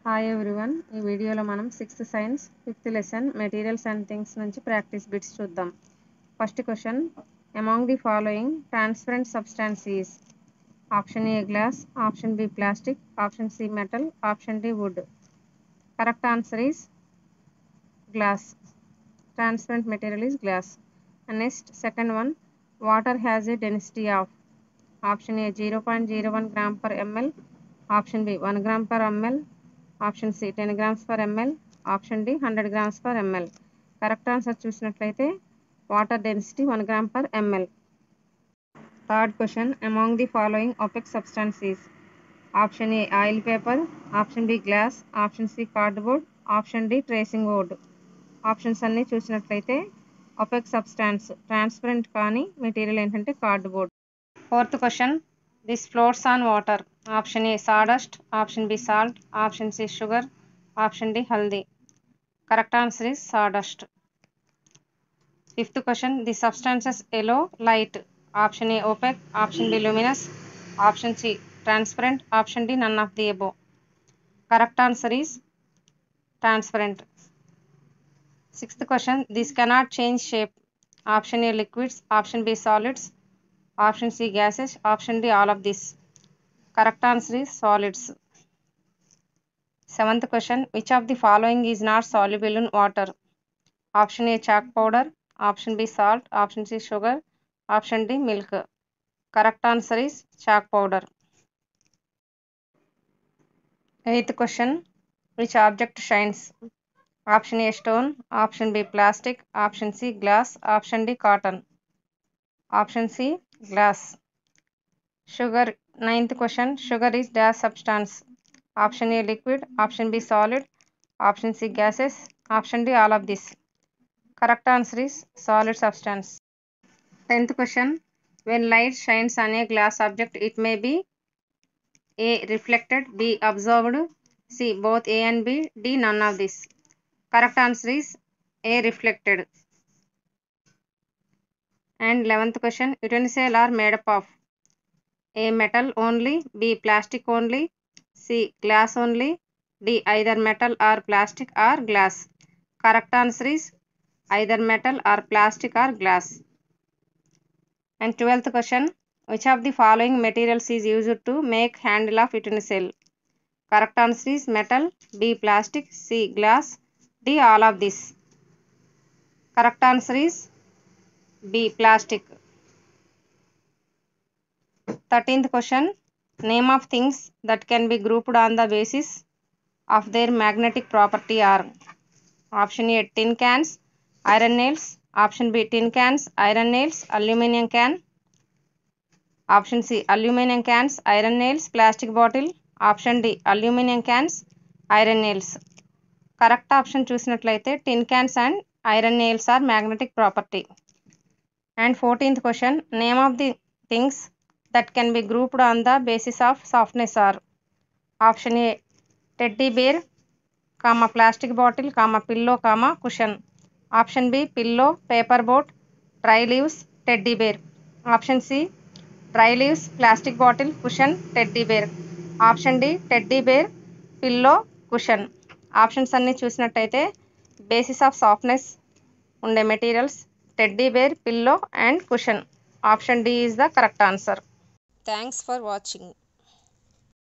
Hi everyone, ఈ వీడియోలో మనం 6th science 5th lesson materials and things నుంచి ప్రాక్టీస్ బిట్స్ చూద్దాం. First question, among the following transparent substance is? Option A glass, option B plastic, option C metal, option D wood. Correct answer is glass. Transparent material is glass. And next, second one, water has a density of? Option A 0.01 gram per ml, option B 1 gram per ml, option C 10 grams per ml, option D 100 grams per ml. Correct answer చూసినట్లయితే water density 1 gram per ml. Third question, among the following opaque substance is? Option A oil paper, option B glass, option C cardboard, option D tracing board. Options అన్నీ చూసినట్లయితే opaque substance transparent కానీ material ఏంటంటే cardboard. Fourth question, this floats on water. Option A sawdust, option B salt, option C sugar, option D haldi. Correct answer is sawdust. Fifth question, the substances allow light. Option A opaque, option B luminous, option C transparent, option D none of the above. Correct answer is transparent. Sixth question, this cannot change shape. Option A liquids, option B solids, option C gases, option D all of this. Correct answer is solids. Seventh question, which of the following is not soluble in water? Option A chalk powder, option B salt, option C sugar, option D milk. Correct answer is chalk powder. Eighth question, which object shines? Option A stone, option B plastic, option C glass, option D cotton. Option C glass. Sugar. Ninth question, sugar is dash substance. Option A liquid, option B solid, option C gases, option D all of this. Correct answer is solid substance. 10th question, when light shines on a glass object, it may be A reflected, B absorbed, C both A and B, D none of this. Correct answer is A reflected. And 11th question, utensils are made up of? A metal only, B plastic only, C glass only, D either metal or plastic or glass. Correct answer is either metal or plastic or glass. And 12th question, which of the following materials is used to make handle of utensil? Correct answer is metal, B plastic, C glass, D all of this. Correct answer is B plastic. 13th question, name of things that can be grouped on the basis of their magnetic property are? Option A tin cans, iron nails, option B tin cans, iron nails, aluminum can, option C aluminum cans, iron nails, plastic bottle, option D aluminum cans, iron nails. Correct option చూసినట్లయితే tin cans and iron nails are magnetic property. And 14th question, name of the things that can be grouped on the basis of softness are? Option A teddy bear, comma plastic bottle, comma pillow, comma cushion. Option B pillow, paper boat, dry leaves, teddy bear. Option C dry leaves, plastic bottle, cushion, teddy bear. Option D teddy bear, pillow, cushion. Options అన్నీ చూసినట్టయితే basis of softness ఉండే materials teddy bear, pillow and cushion. Option D is the correct answer. Thanks for watching.